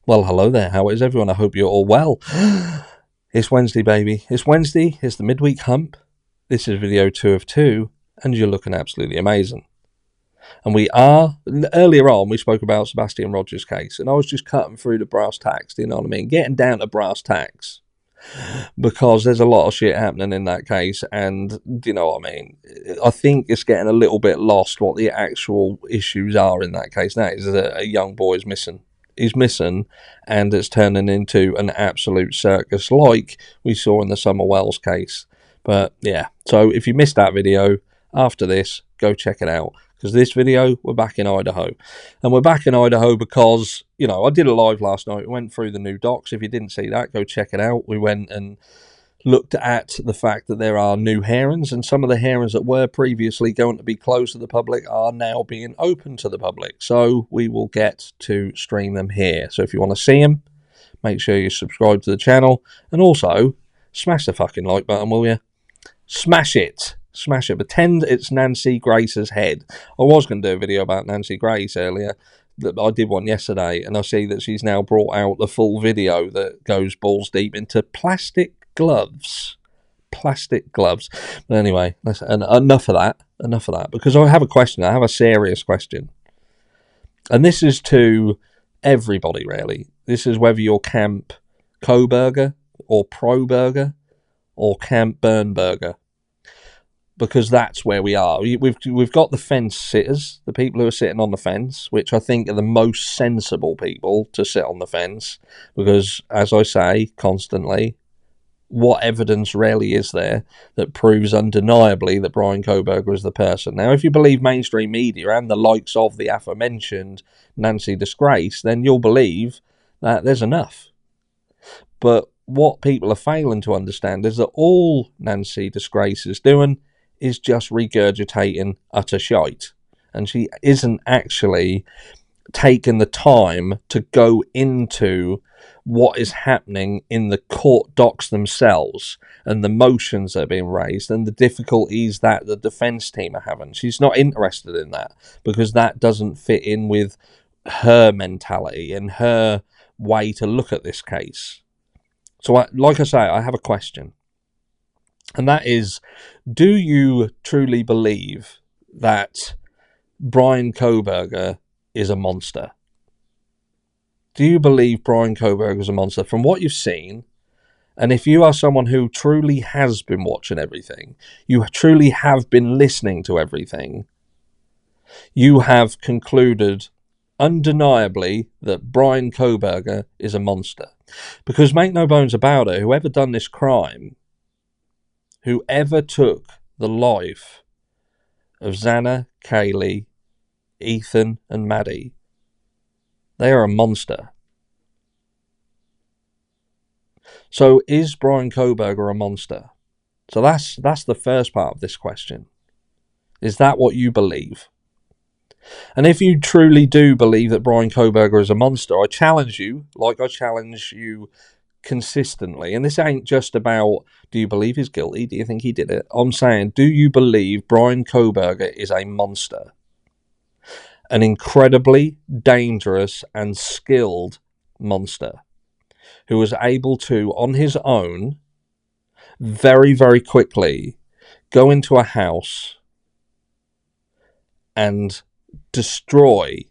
Well, hello there. How is everyone? I hope you're all well. It's Wednesday, baby. It's Wednesday. It's the midweek hump. This is video 2 of 2, and you're looking absolutely amazing. And earlier on, we spoke about Sebastian Rogers' case, and I was just cutting through the brass tacks, do you know what I mean? Getting down to brass tacks. Because there's a lot of shit happening in that case, and do you know what I mean? I think it's getting a little bit lost what the actual issues are in that case. Now is that a young boy is missing. He's missing, and it's turning into an absolute circus like we saw in the Summer Wells case. But yeah, so if you missed that video, after this, go check it out. Because this video, we're back in Idaho. And we're back in Idaho because, I did a live last night. We went through the new docs. If you didn't see that, go check it out. We went and looked at the fact that there are new hearings, and some of the hearings that were previously going to be closed to the public are now being open to the public. So we will get to stream them here. So if you want to see them, make sure you subscribe to the channel, and also smash the fucking like button, will you? Smash it. Smash it. Pretend it's Nancy Grace's head. I was going to do a video about Nancy Grace earlier. I did one yesterday, and I see that she's now brought out the full video that goes balls deep into plastic gloves. Plastic gloves. But anyway, enough of that. Because I have a question. I have a serious question. And this is to everybody, really. This is whether you're Camp Kohberger or Pro-Burger or Camp Bernberger. Because that's where we are. We've got the fence sitters, the people who are sitting on the fence, which I think are the most sensible people to sit on the fence. Because, as I say constantly, what evidence really is there that proves undeniably that Bryan Kohberger is the person? Now, if you believe mainstream media and the likes of the aforementioned Nancy Disgrace, then you'll believe that there's enough. But what people are failing to understand is that all Nancy Disgrace is doing is just regurgitating utter shite. And she isn't actually taking the time to go into what is happening in the court docs themselves and the motions that are being raised and the difficulties that the defence team are having. She's not interested in that because that doesn't fit in with her mentality and her way to look at this case. So, like I say, I have a question. And that is, do you truly believe that Bryan Kohberger is a monster? Do you believe Bryan Kohberger is a monster from what you've seen? And if you are someone who truly has been watching everything, you truly have been listening to everything, you have concluded undeniably that Bryan Kohberger is a monster. Because make no bones about it, whoever done this crime, whoever took the life of Xana, Kaylee, Ethan, and Maddie, they are a monster. So is Bryan Kohberger a monster? So that's the first part of this question. Is that what you believe? And if you truly do believe that Bryan Kohberger is a monster, I challenge you, like I challenge you consistently, and this ain't just about, do you believe he's guilty? Do you think he did it? I'm saying, do you believe Bryan Kohberger is a monster? An incredibly dangerous and skilled monster who was able to, on his own, very, very quickly go into a house and destroy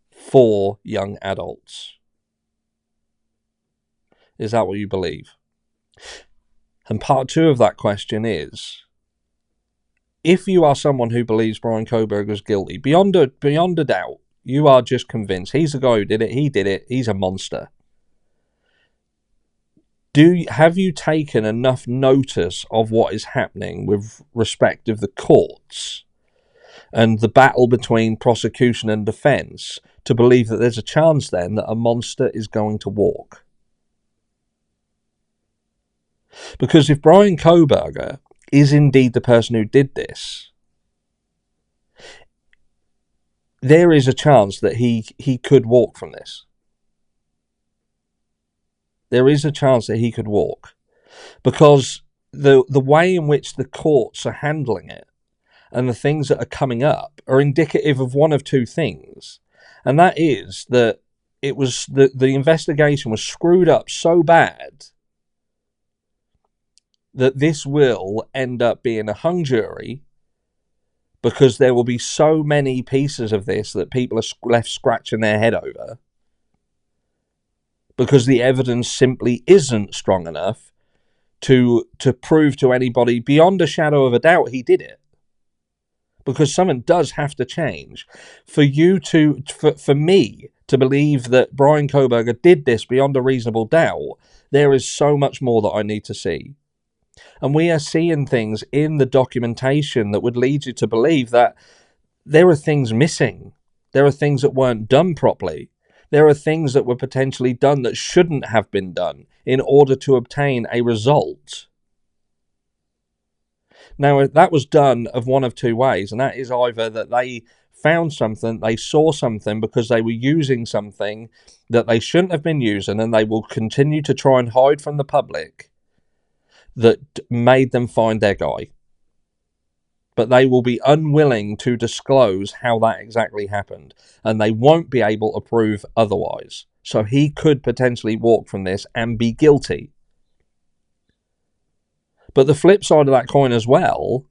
4 young adults. Is that what you believe? And part 2 of that question is, if you are someone who believes Bryan Kohberger is guilty, beyond a doubt, you are just convinced he's the guy who did it, he's a monster. Have you taken enough notice of what is happening with respect of the courts and the battle between prosecution and defence to believe that there's a chance then that a monster is going to walk? Because if Bryan Kohberger is indeed the person who did this, there is a chance that he could walk from this. There is a chance that he could walk. Because the way in which the courts are handling it and the things that are coming up are indicative of one of two things. And that is that it was the investigation was screwed up so bad that this will end up being a hung jury, because there will be so many pieces of this that people are left scratching their head over, because the evidence simply isn't strong enough to prove to anybody beyond a shadow of a doubt he did it. Because something does have to change for me to believe that Bryan Kohberger did this beyond a reasonable doubt. There is so much more that I need to see. And we are seeing things in the documentation that would lead you to believe that there are things missing. There are things that weren't done properly. There are things that were potentially done that shouldn't have been done in order to obtain a result. Now, that was done of one of two ways, and that is either that they found something, they saw something because they were using something that they shouldn't have been using, and they will continue to try and hide from the public, that made them find their guy. But they will be unwilling to disclose how that exactly happened, and they won't be able to prove otherwise. So he could potentially walk from this and be guilty. But the flip side of that coin as well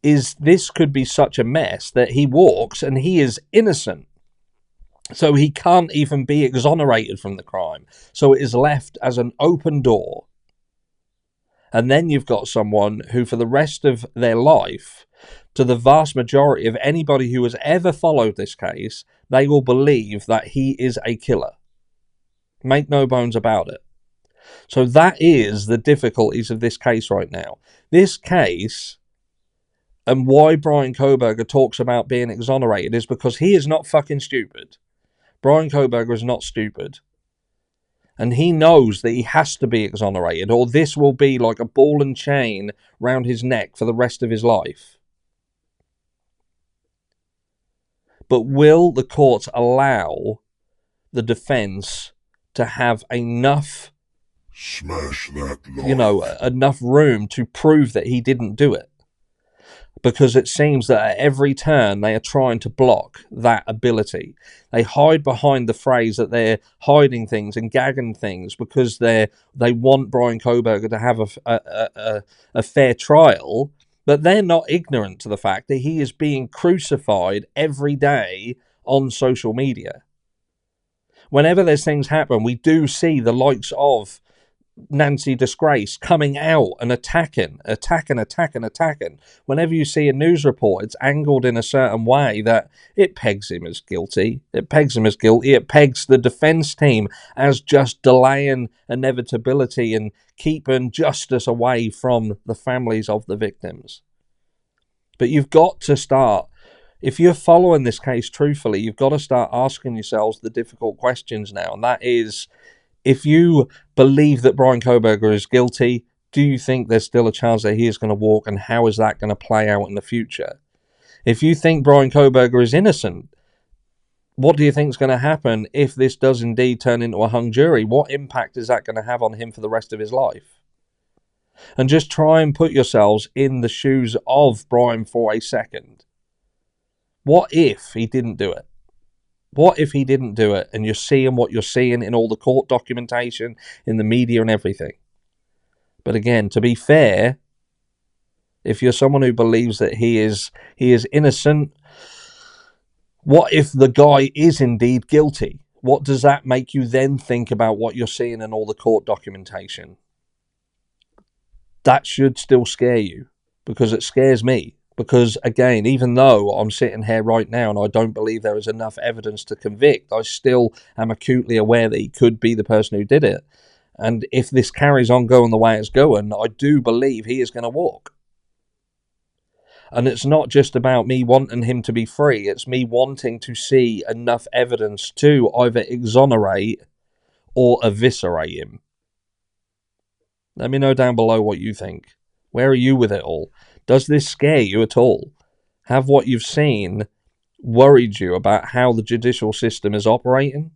is this could be such a mess that he walks and he is innocent. So he can't even be exonerated from the crime. So it is left as an open door. And then you've got someone who, for the rest of their life, to the vast majority of anybody who has ever followed this case, they will believe that he is a killer. Make no bones about it. So that is the difficulties of this case right now. This case, and why Bryan Kohberger talks about being exonerated, is because he is not fucking stupid. Bryan Kohberger is not stupid. And he knows that he has to be exonerated, or this will be like a ball and chain round his neck for the rest of his life. But will the courts allow the defence to have enough, enough room to prove that he didn't do it? Because it seems that at every turn they are trying to block that ability. They hide behind the phrase that they're hiding things and gagging things because they want Bryan Kohberger to have a fair trial, but they're not ignorant to the fact that he is being crucified every day on social media. Whenever there's things happen, we do see the likes of Nancy Disgrace coming out and attacking. Whenever you see a news report, it's angled in a certain way that it pegs him as guilty. It pegs the defence team as just delaying inevitability and keeping justice away from the families of the victims. But you've got to start, if you're following this case truthfully, you've got to start asking yourselves the difficult questions now, and that is, if you believe that Bryan Kohberger is guilty, do you think there's still a chance that he is going to walk, and how is that going to play out in the future? If you think Bryan Kohberger is innocent, what do you think is going to happen if this does indeed turn into a hung jury? What impact is that going to have on him for the rest of his life? And just try and put yourselves in the shoes of Bryan for a second. What if he didn't do it? What if he didn't do it and you're seeing what you're seeing in all the court documentation, in the media and everything? But again, to be fair, if you're someone who believes that he is innocent, what if the guy is indeed guilty? What does that make you then think about what you're seeing in all the court documentation? That should still scare you, because it scares me. Because, again, even though I'm sitting here right now and I don't believe there is enough evidence to convict, I still am acutely aware that he could be the person who did it. And if this carries on going the way it's going, I do believe he is going to walk. And it's not just about me wanting him to be free. It's me wanting to see enough evidence to either exonerate or eviscerate him. Let me know down below what you think. Where are you with it all? Does this scare you at all? Have what you've seen worried you about how the judicial system is operating?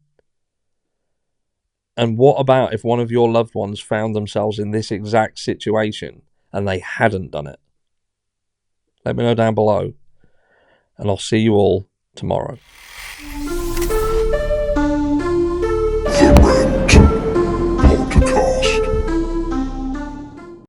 And what about if one of your loved ones found themselves in this exact situation and they hadn't done it? Let me know down below, and I'll see you all tomorrow.